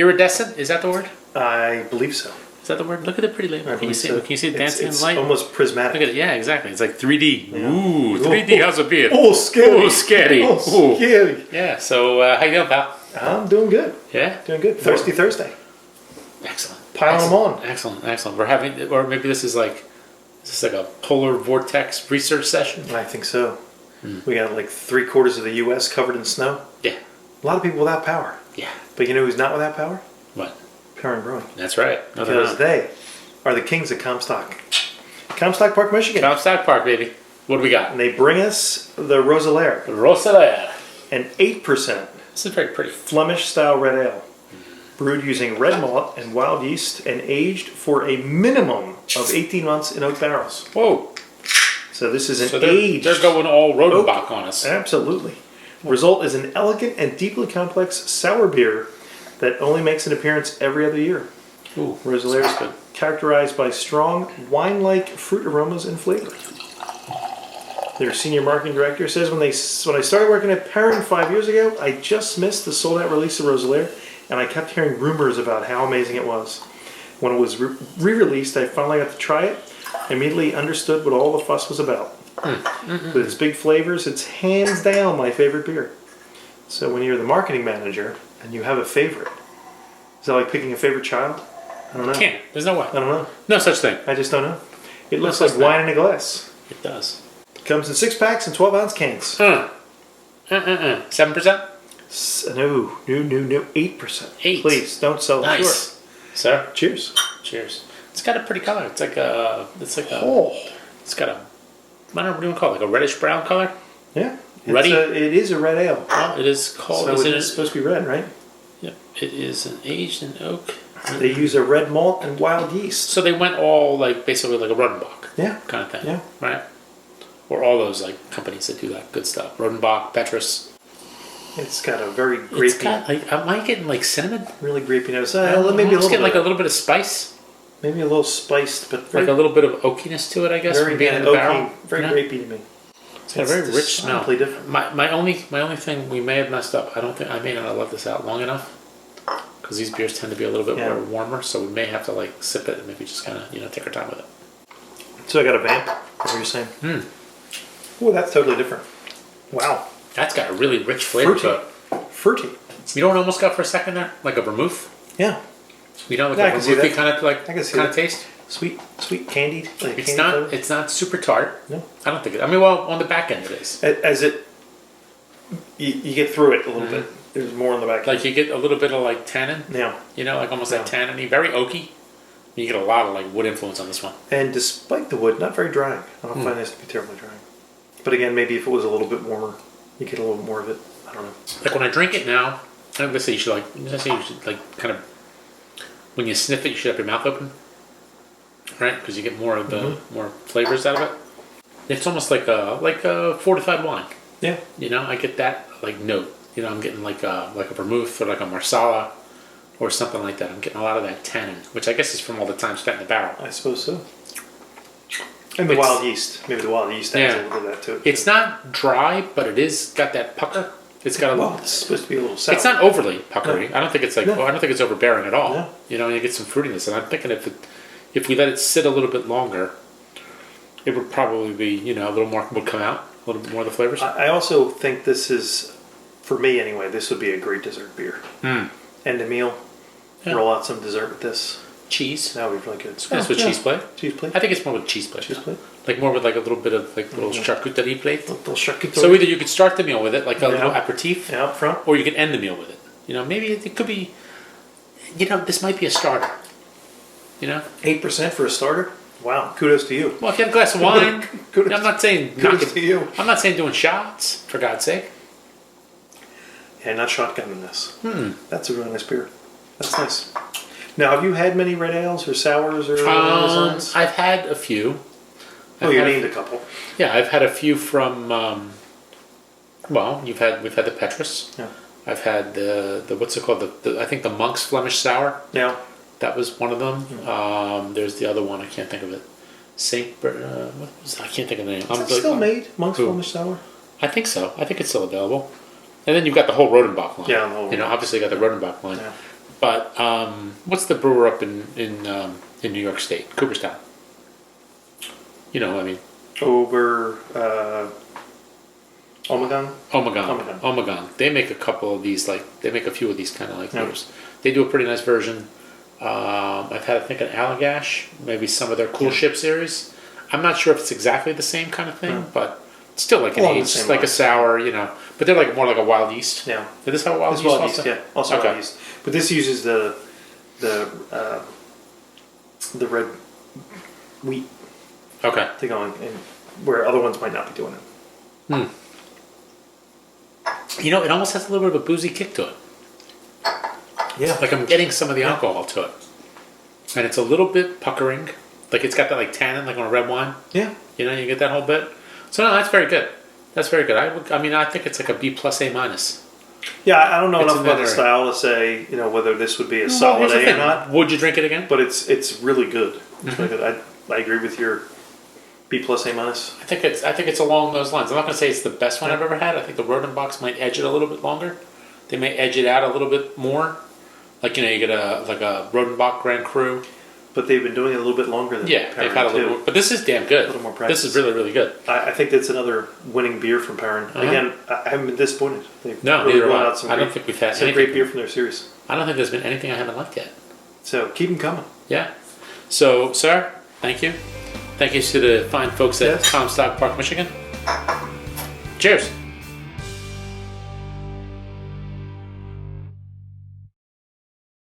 Iridescent, is that the word? I believe so. Is that the word? Look at the pretty label. Can you see it dancing in It's light? almost prismatic. Look at it. Yeah, exactly. It's like 3D. Yeah. Ooh, 3D. How's it beer? Oh, scary. Oh, scary. Oh, scary. Yeah. So, how you doing, pal? I'm doing good. Yeah? Doing good. Thirsty Thursday. Excellent. Piling them on. Excellent. We're having, or maybe this is like a polar vortex research session? I think so. We got like 3/4 of the U.S. covered in snow. Yeah. A lot of people without power. Yeah. But you know who's not without power? What? Perrin Brewing. That's right. Because they are the kings of Comstock. Comstock Park, Michigan. Comstock Park, baby. What do we got? And they bring us the Roeselare. Roeselare. An 8%. This is very pretty. Flemish Style Red Ale. Brewed using red malt and wild yeast and aged for a minimum of 18 months in oak barrels. Whoa. So this is an aged... They're going all Rodenbach on us. Absolutely. Result is an elegant and deeply complex sour beer that only makes an appearance every other year. Ooh, Roeselare is characterized by strong wine-like fruit aromas and flavor. Their senior marketing director says, when I started working at Perrin 5 years ago, I just missed the sold-out release of Roeselare, and I kept hearing rumors about how amazing it was. When it was re-released, I finally got to try it. I immediately understood what all the fuss was about. With its big flavors, it's hands down my favorite beer. So when you're the marketing manager and you have a favorite, is that like picking a favorite child? I don't know. Can't. There's no way. I don't know. No such thing. I just don't know. It looks like wine in a glass. It does. It comes in 6-packs and 12-ounce cans. 7%? No. 8%. 8. Please, don't sell it short. Nice. Sir? Cheers. Cheers. It's got a pretty color. It's like a... Oh. It's got a... I don't know, what do you call it? Like a reddish-brown color? Yeah. Ruddy? It is a red ale. Well, it is called... So it is supposed to be red, right? Yep. It is an aged in oak. They use a red malt and wild yeast. So they went all like basically like a Rodenbach. Yeah. Kind of thing. Yeah. Right? Or all those like companies that do that good stuff. Rodenbach, Petrus. It's got a very grapey... It's got, like, am I getting like cinnamon? Really grapey nose. Maybe a little bit. Like a little bit of spice. Maybe a little spiced, but... Like a little bit of oakiness to it, I guess. Very being in the barrel. Very grapey to me. It's got a very rich smell. Different. My only thing we may have messed up. I may not have left this out long enough. Because these beers tend to be a little bit more warmer, so we may have to like sip it and maybe just kind of take our time with it. So I got a vamp. What were you saying? Oh, that's totally different. Wow. That's got a really rich flavor to it. Fruity. You know what I almost got for a second there? Like a vermouth. Yeah. You know, like a vermouthy kind of taste. Sweet, candied. Like it's not. Flavor. It's not super tart. No. I don't think it. I mean, well, on the back end it is. As it, you get through it a little bit. There's more on the back end. Like you get a little bit of like tannin. Yeah. You know, like almost that tannin-y, very oaky. You get a lot of like wood influence on this one. And despite the wood, not very drying. I don't find this to be terribly drying. But again, maybe if it was a little bit warmer, you get a little more of it. I don't know. Like when I drink it now, I'm gonna say you should kind of when you sniff it, you should have your mouth open, right? Because you get more of the more flavors out of it. It's almost like a fortified wine. Yeah. You know, I get that like note. You know, I'm getting like a vermouth or like a marsala or something like that. I'm getting a lot of that tannin, which I guess is from all the time spent in the barrel. I suppose so. And the wild yeast. Maybe the wild yeast adds a little bit of that too. It's not dry, but it is got that pucker. It's got a little. It's supposed to be a little sour. It's not overly puckery. No. I don't think it's like. No. I don't think it's overbearing at all. No. You know, you get some fruitiness, and I'm thinking if we let it sit a little bit longer, it would probably be a little more would come out, a little bit more of the flavors. I also think this is, for me anyway, this would be a great dessert beer. End of meal. Yeah. Roll out some dessert with this. Cheese. That would be really good. That's with cheese plate. Cheese plate. I think it's more with cheese plate. Cheese plate. Like more with like a little bit of like little charcuterie plate. Little charcuterie. So either you could start the meal with it, like a little aperitif, up front, or you could end the meal with it. You know, maybe it could be. You know, this might be a starter. You know, 8% for a starter. Wow, kudos to you. Well, if you have a glass of wine, I'm not saying kudos to you. I'm not saying doing shots, for God's sake. Yeah, not shotgunning this. That's a really nice beer. That's nice. Now, have you had many red ales or sours or? I've had a few. You named a couple. Yeah, I've had a few from. We've had the Petrus. Yeah. I've had the what's it called? I think the Monk's Flemish Sour. Yeah. That was one of them. There's the other one. I can't think of it. I can't think of the name. Is it still made? Monk's Flemish Sour? I think so. I think it's still available. And then you've got the whole Rodenbach line. Yeah, the whole. Obviously you got the Rodenbach line. Yeah. But what's the brewer up in New York State? Cooperstown. You know, I mean. Over Omegon? Omegon. They make a couple of these, they make a few of these kind of beers. They do a pretty nice version. I've had, I think, an Allagash, maybe some of their Cool Ship series. I'm not sure if it's exactly the same kind of thing, but it's still like an aged, like a sour, you know. But they're like more like a wild yeast. Yeah. Did this have a wild yeast? Wild yeast, yeah. Also wild yeast. But this uses the red wheat. Okay. To go in, where other ones might not be doing it. You know, it almost has a little bit of a boozy kick to it. Yeah. Like I'm getting some of the alcohol to it. And it's a little bit puckering. Like it's got that like tannin, like on a red wine. Yeah. You know, you get that whole bit. So no, that's very good. That's very good. I think it's like a B plus A minus. Yeah, I don't know enough about the style to say, you know, whether this would be a solid A or not. Would you drink it again? But it's really good. It's really good. I agree with your B plus A minus. I think it's along those lines. I'm not going to say it's the best one I've ever had. I think the Rodenbachs might edge it a little bit longer. They may edge it out a little bit more. Like, you know, you get a Rodenbach Grand Cru. But they've been doing it a little bit longer than Perrin, they've had a little more, but this is damn good. A little more practice. This is really, really good. I think that's another winning beer from Perrin. Again, I haven't been disappointed. They've neither have I. I don't think we've had some great beer from their series. I don't think there's been anything I haven't liked yet. So keep them coming. Yeah. So, sir, thank you. Thank you to the fine folks at Comstock Park, Michigan. Cheers.